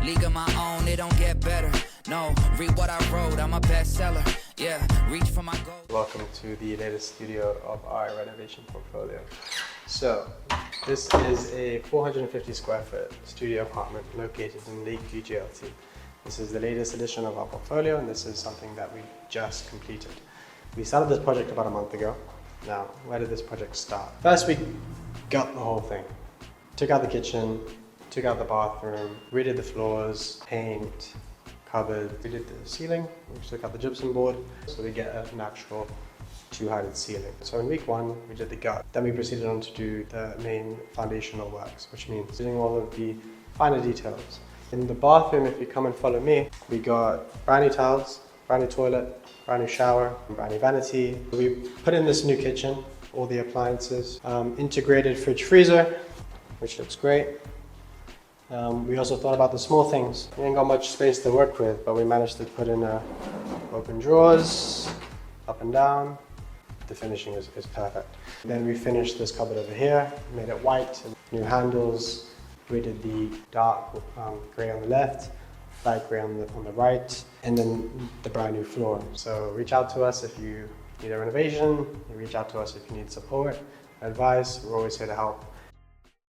league of my own, it don't get better. No, read what I wrote, I'm a bestseller. Yeah, reach for my goal. Welcome to the latest studio of our renovation portfolio. So, this is a 450 square foot studio apartment located in Lakeview, JLT. This is the latest edition of our portfolio, and this is something that we just completed. We started this project about a month ago. Now, where did this project start? First, we got the whole thing. Took out the kitchen, took out the bathroom, redid the floors, paint, cupboard. We did the ceiling, we took out the gypsum board, so we get a natural two-heighted ceiling. So in week one, we did the gut. Then we proceeded on to do the main foundational works, which means doing all of the finer details. In the bathroom, if you come and follow me, we got brand new towels, brand new toilet, brand new shower, brand new vanity. We put in this new kitchen, all the appliances, integrated fridge freezer, which looks great. We also thought about the small things. We ain't got much space to work with, but we managed to put in open drawers, up and down. The finishing is perfect. Then we finished this cupboard over here, made it white, and new handles. We did the dark grey on the left, light grey on the right, and then the brand new floor. So reach out to us if you need a renovation, reach out to us if you need support, advice. We're always here to help.